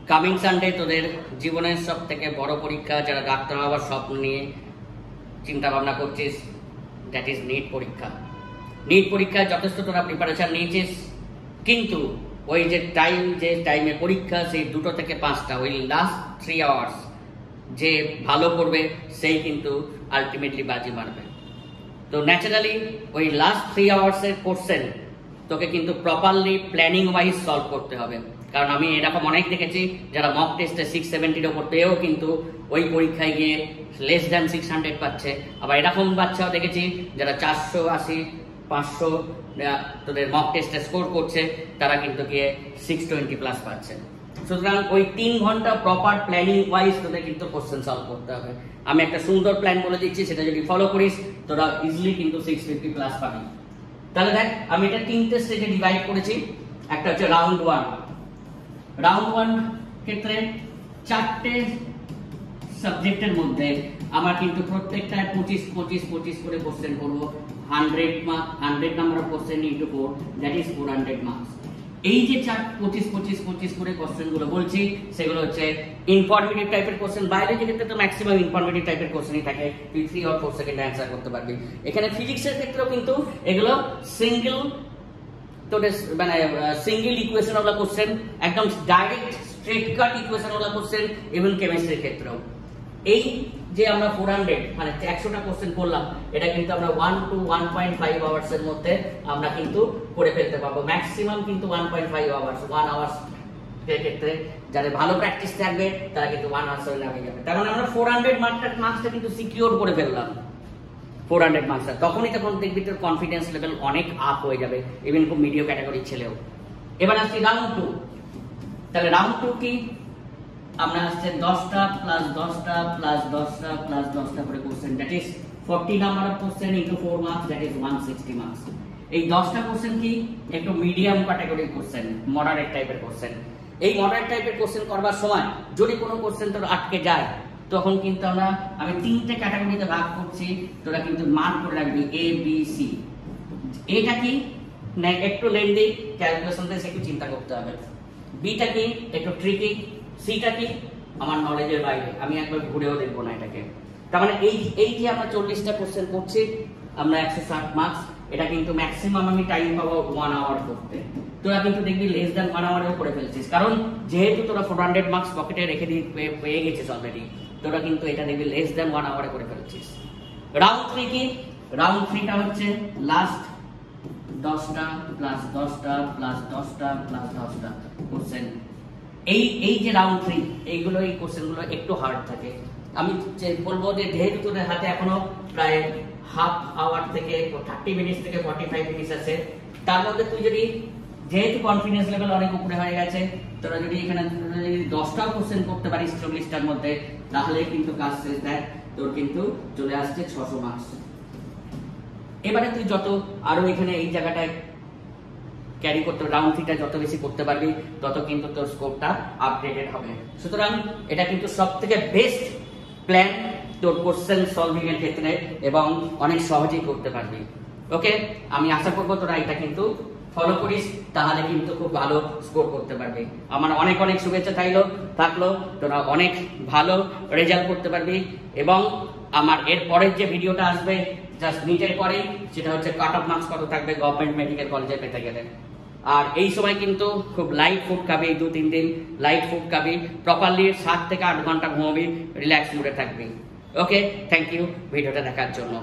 Coming Sunday তোদের জীবনের সব থেকে বড় পরীক্ষা, যারা ডাক্তার হওয়ার স্বপ্ন নিয়ে চিন্তা ভাবনা করছিস, দ্যাট ইজ নিট পরীক্ষা। নিট পরীক্ষায় যথেষ্ট তোরা প্রিপারেশন নিয়েছিস, কিন্তু ওই যে টাইমে পরীক্ষা, সেই 2টো থেকে 5টা, ওই লাস্ট 3 আওয়ার্স যে ভালো করবে সেই কিন্তু আলটিমেটলি বাজি মারবে। তো ন্যাচারালি ওই লাস্ট 3 আওয়ার্সের কোশ্চেন তোকে কিন্তু প্রপারলি প্ল্যানিং ওয়াইজ সলভ করতে হবে। কারণ আমি এরকম অনেক দেখেছি যারা মক টেস্টে 670 ওপর পেয়েও কিন্তু ওই পরীক্ষায় গিয়ে লেস দ্যান 600 পাচ্ছে। আবার এরকম বাচ্চাও দেখেছি যারা 480 500 তোদের মক টেস্টে স্কোর করছে, তারা কিন্তু গিয়ে 620 প্লাস পাচ্ছে। সুতরাং ওই 3 ঘন্টা প্রপার প্ল্যানিং ওয়াইজ তোদের কিন্তু কোশ্চেন সলভ করতে হবে। আমি একটা সুন্দর প্ল্যান বলে দিচ্ছি, সেটা যদি ফলো করিস তোরা ইজিলি কিন্তু 650 প্লাস পাবি। তাহলে দেখ, আমি এটা 3টে স্টেজে ডিভাইড করেছি। একটা হচ্ছে রাউন্ড 1। রাউন্ড 1 ক্ষেত্রে 4টে সাবজেক্টের মধ্যে আমার কিন্তু প্রত্যেকটায় 25 করে কোশ্চেন করবো। 100 number of question into 4, that is 400 marks. এই যে 25 করে কোশ্চেন গুলো বলছি, সেগুলো হচ্ছে ইনফরমেটিভ টাইপের কোশ্চেন। বায়োলজি ক্ষেত্রে তো ম্যাক্সিমাম ইনফরমেটিভ টাইপের কোশ্চেনই থাকে, তুই 3 or 4 সেকেন্ড অ্যান্সার করতে পারবি। এখানে ফিজিক্সের ক্ষেত্রেও কিন্তু এগুলো সিঙ্গেল সিঙ্গেল ইকুয়েশন ওয়ালা কোশ্চেন, একদম ডাইরেক্ট স্ট্রেট কাট ইকুয়েশন ওয়ালা কোশ্চেন। ইভেন কেমিস্ট্রির ক্ষেত্রেও এই যে আমরা 400 মানে 100টা কোশ্চেন করলাম, এটা কিন্তু আমরা 1 to 1.5 আওয়ার্স এর মধ্যে আমরা কিন্তু করে ফেলতে পারবো। ম্যাক্সিমাম কিন্তু 1.5 আওয়ার্স, 1 আওয়ার্স এর ক্ষেত্রে যাদের ভালো প্র্যাকটিস থাকবে তারা কিন্তু 1 আওয়ার্স এর নামে যাবে। তার মানে আমরা 400 মার্কসটা কিন্তু সিকিউর করে ফেললাম। 400 মার্কস, তখন দেখবি তোর কনফিডেন্স লেভেল অনেক আপ হয়ে যাবে, ইভেন খুব মিডিও ক্যাটাগরির ছেলেও। এবার আসছি রাউন্ড 2। তাহলে রাউন্ড 2 কি? আমরা আসছে 10টা প্লাস 10টা প্লাস 10টা প্লাস 10টা করে question, that is 40 number of question into 4 marks, that is 160 marks. এই 10টা কোশ্চেন কি? একটু মিডিয়াম ক্যাটাগরির কোশ্চেন, মডারেট টাইপের কোশ্চেন। এই মডারেট টাইপের কোশ্চেন করবার সময় যদি কোনো কোশ্চেন তোর আটকে যায়, তখন কিন্তু আমি 3টে ক্যাটাগরিতে ভাগ করছি, তোরা কিন্তু মার্ক করে রাখবি A B C। এটা কি? না একটু লেন্দি, ক্যালকুলেশন দিয়ে একটু চিন্তা করতে হবে। বিটা কি? একটু ট্রিকি। সিটা কি? আমার নলেজের বাইরে, আমি একবার ঘুরেও দেখবো না এটাকে। তার মানে এই যে আমরা 40টা কোশ্চেন করছি, আমরা 160 মার্কস, এটা কিন্তু ম্যাক্সিমাম আমি টাইম পাবো 1 আওয়ার করতে। তোরা কিন্তু দেখবি লেস দ্যান 1 আওয়ারেও করে ফেলছিস, কারণ যেহেতু তোরা 400 মার্কস পকেটে রেখে পেয়ে গেছিস অলরেডি, তোরা কিন্তু এটা দেখবি লেস দ্যান 1 আওয়ারে করে ফেলছিস। রাউন্ড 3 কি? রাউন্ড 3টা হচ্ছে লাস্ট 10টা প্লাস 10টা প্লাস 10টা প্লাস 10টা কোশ্চেন। এই যে রাউন্ড 3, এই কোশ্চেনগুলো একটু হার্ড থাকে। আমি বলবো যে যেহেতু তোদের হাতে এখনো প্রায় হাফ আওয়ার থেকে 30 মিনিট থেকে 45 মিনিট আছে, তার মধ্যে তুই যদি, যেহেতু কনফিডেন্স লেভেল অনেক উপরে হয়ে গেছে, তোরা যদি এখানে 10টা কোশ্চেন করতে পারিস 40টার মধ্যে, তাহলে কিন্তু কাজ শেষ। দেখ, তোর কিন্তু চলে আসছে 600 মার্কস। এবারে তুই যত আরো এখানে এই জায়গাটায় ক্যারি করতে, রাউন্ড 3টা যত বেশি করতে পারবি, তত কিন্তু তোর স্কোরটা আপডেটেড হবে। সুতরাং এটা কিন্তু সবথেকে বেস্ট প্ল্যান তোর কোশ্চেন সলভিং এর ক্ষেত্রে, এবং অনেক সহজেই করতে পারবি। ওকে, আমি আশা করবো তোরা এটা কিন্তু ফলো করিস, তাহলে কিন্তু খুব ভালো স্কোর করতে পারবি। আমার অনেক অনেক শুভেচ্ছা থাকলো, তোরা অনেক ভালো রেজাল্ট করতে পারবি। এবং আমার এর পরের যে ভিডিওটা আসবে জাস্ট নিটের পরে, সেটা হচ্ছে কাট অফ মার্কস কত থাকবে গভর্নমেন্ট মেডিকেল কলেজে পেতে গেলে। আর এই সময় কিন্তু খুব লাইট ফুড খাবি, 2-3 দিন লাইট ফুড খাবি, প্রপারলি 7 থেকে 8 ঘন্টা ঘুমাবি, রিল্যাক্স মুডে থাকবি। ওকে, থ্যাংক ইউ ভিডিওটা দেখার জন্য।